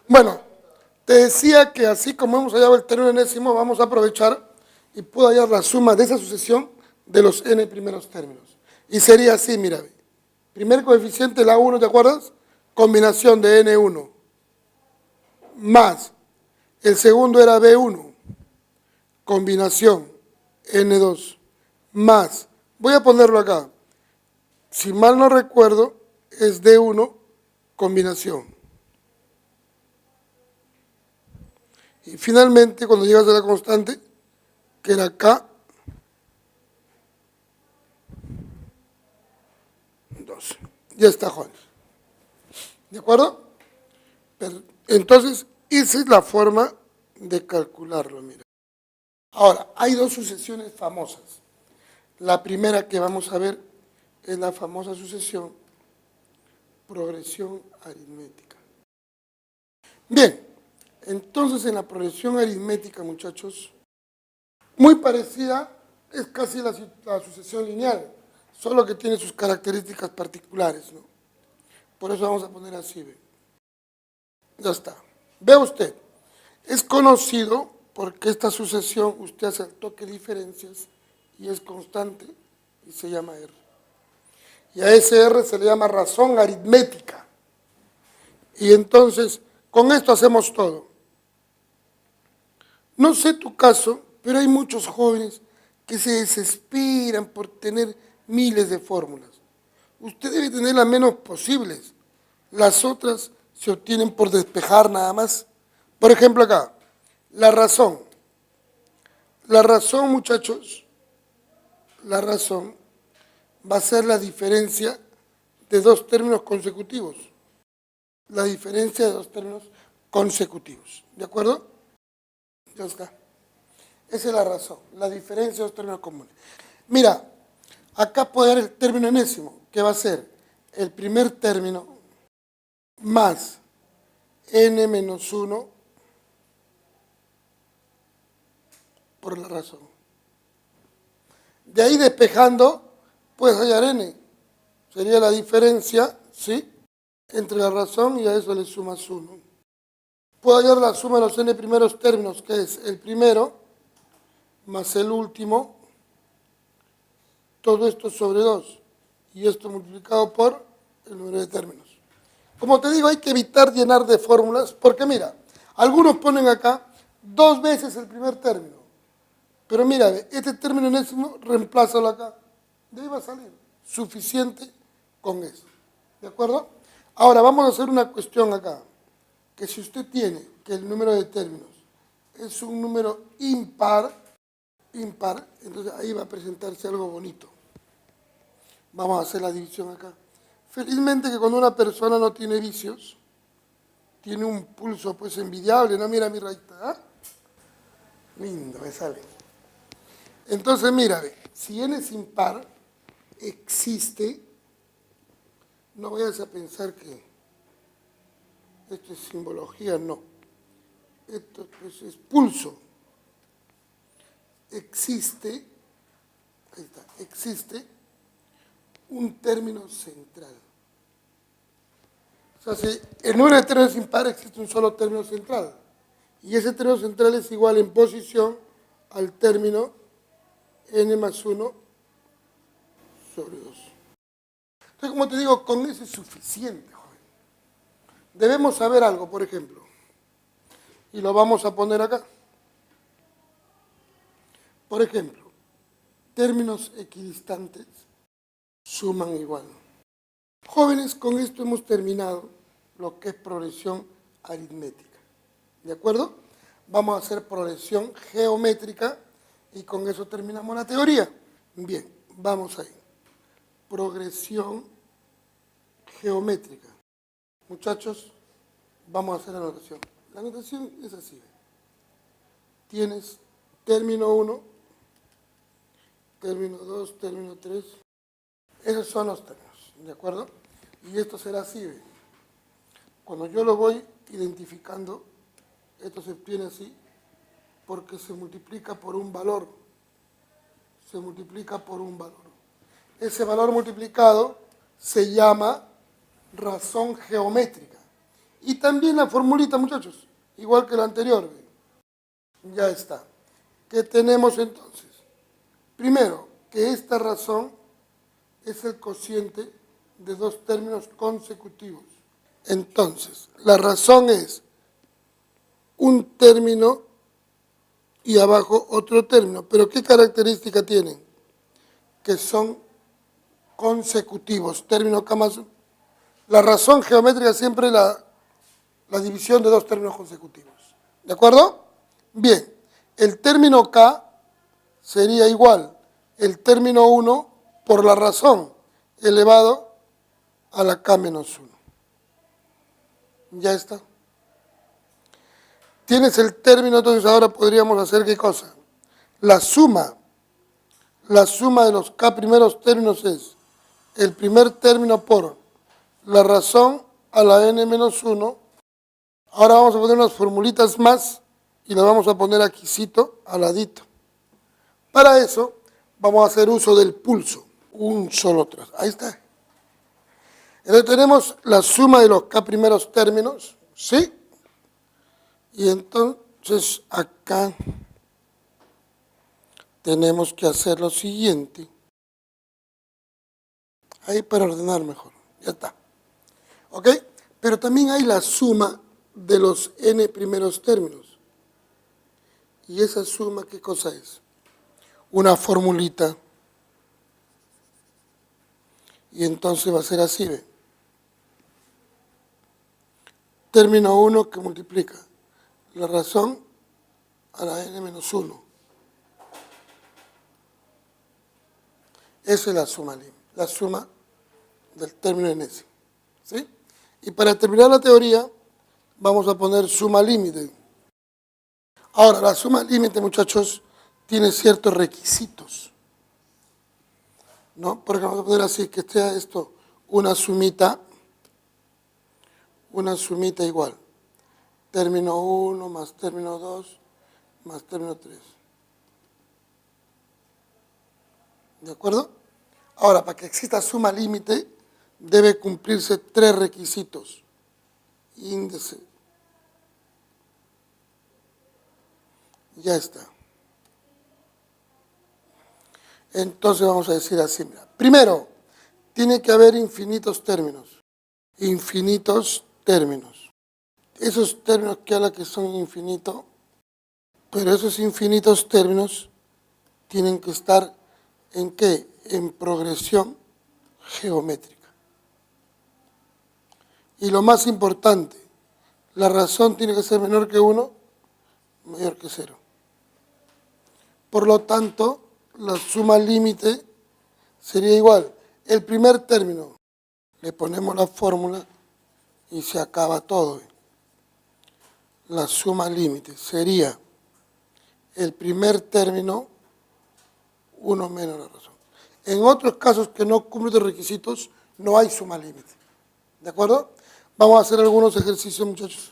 Bueno, te decía que así como hemos hallado el término enésimo, vamos a aprovechar y puedo hallar la suma de esa sucesión de los n primeros términos. Y sería así, mira, primer coeficiente, la 1, ¿te acuerdas? Combinación de n1 más el segundo era b1, combinación n2 más, voy a ponerlo acá, si mal no recuerdo, es d1, combinación. Y finalmente, cuando llegas a la constante, que era K, 2. Ya está, jóvenes. ¿De acuerdo? Pero, entonces, esa es la forma de calcularlo, mira. Ahora, hay dos sucesiones famosas. La primera que vamos a ver es la famosa sucesión progresión aritmética. Bien, entonces en la progresión aritmética, muchachos, muy parecida, es casi la sucesión lineal, solo que tiene sus características particulares, ¿no? Por eso vamos a poner así, ¿ve? Ya está. Ve usted, es conocido porque esta sucesión usted hace el toque de diferencias y es constante y se llama R. Y a ese R se le llama razón aritmética. Y entonces, con esto hacemos todo. No sé tu caso, pero hay muchos jóvenes que se desesperan por tener miles de fórmulas. Usted debe tener las menos posibles. Las otras se obtienen por despejar nada más. Por ejemplo acá, la razón. La razón, muchachos, la razón va a ser la diferencia de dos términos consecutivos. La diferencia de dos términos consecutivos. ¿De acuerdo? Ya está. Esa es la razón, la diferencia de dos términos comunes. Mira, acá puede haber el término enésimo, que va a ser el primer término más n menos 1 por la razón. De ahí despejando, puedes hallar n. Sería la diferencia, ¿sí?, entre la razón y a eso le sumas 1. Puedo hallar la suma de los n primeros términos, que es el primero más el último, todo esto sobre 2, y esto multiplicado por el número de términos. Como te digo, hay que evitar llenar de fórmulas, porque mira, algunos ponen acá 2 veces el primer término, pero mira, este término enésimo, reemplázalo acá, de ahí va a salir, suficiente con eso, ¿de acuerdo? Ahora, vamos a hacer una cuestión acá, que si usted tiene que el número de términos es un número impar, entonces ahí va a presentarse algo bonito. Vamos a hacer la división acá. Felizmente que cuando una persona no tiene vicios, tiene un pulso pues envidiable, ¿no? Mira mi rayita, ¿ah? Lindo me sale. Entonces mira, si n es impar, existe, no vayas a pensar que esto es simbología, no. Esto pues es pulso. Existe, ahí está, existe un término central. O sea, si el número de términos es impar, existe un solo término central. Y ese término central es igual en posición al término n más 1 sobre 2. Entonces, como te digo, con eso es suficiente, joven. Debemos saber algo, por ejemplo, y lo vamos a poner acá. Por ejemplo, términos equidistantes suman igual. Jóvenes, con esto hemos terminado lo que es progresión aritmética. ¿De acuerdo? Vamos a hacer progresión geométrica y con eso terminamos la teoría. Bien, vamos ahí. Progresión geométrica. Muchachos, vamos a hacer la notación. La notación es así. Tienes término 1, término 2, término 3. Esos son los términos, ¿de acuerdo? Y esto será así, ¿ve? Cuando yo lo voy identificando, esto se obtiene así, porque se multiplica por un valor. Se multiplica por un valor. Ese valor multiplicado se llama razón geométrica. Y también la formulita, muchachos, igual que la anterior. Ya está. ¿Qué tenemos entonces? Primero, que esta razón es el cociente de dos términos consecutivos. Entonces, la razón es un término y abajo otro término. ¿Pero qué característica tienen? Que son consecutivos. Término K más. La razón geométrica siempre es la división de dos términos consecutivos. ¿De acuerdo? Bien, el término K sería igual el término 1 por la razón elevado a la K menos 1. Ya está. Tienes el término, entonces ahora podríamos hacer ¿qué cosa? La suma de los K primeros términos es el primer término por la razón a la n menos 1. Ahora vamos a poner unas formulitas más y las vamos a poner aquícito al ladito. Para eso vamos a hacer uso del pulso, un solo trazo. Ahí está. Entonces tenemos la suma de los K primeros términos, ¿sí? Y entonces acá tenemos que hacer lo siguiente. Ahí para ordenar mejor, ya está. ¿Ok? Pero también hay la suma de los n primeros términos. ¿Y esa suma qué cosa es? Una formulita. Y entonces va a ser así, ¿ve? Término 1 que multiplica la razón a la n menos 1. Esa es la suma del término en ese. ¿Sí? Y para terminar la teoría, vamos a poner suma límite. Ahora, la suma límite, muchachos, tiene ciertos requisitos, ¿no? Porque vamos a poner así, que sea esto una sumita igual. Término 1 más término 2 más término 3. ¿De acuerdo? Ahora, para que exista suma límite, debe cumplirse tres requisitos. Índice. Ya está. Entonces vamos a decir así, mira. Primero, tiene que haber infinitos términos. Infinitos términos. Esos términos que habla que son infinitos, pero esos infinitos términos tienen que estar ¿en qué? En progresión geométrica. Y lo más importante, la razón tiene que ser menor que 1, mayor que 0. Por lo tanto, la suma límite sería igual. El primer término, le ponemos la fórmula y se acaba todo. La suma límite sería el primer término 1 menos la razón. En otros casos que no cumplen los requisitos, no hay suma límite. ¿De acuerdo? Vamos a hacer algunos ejercicios, muchachos.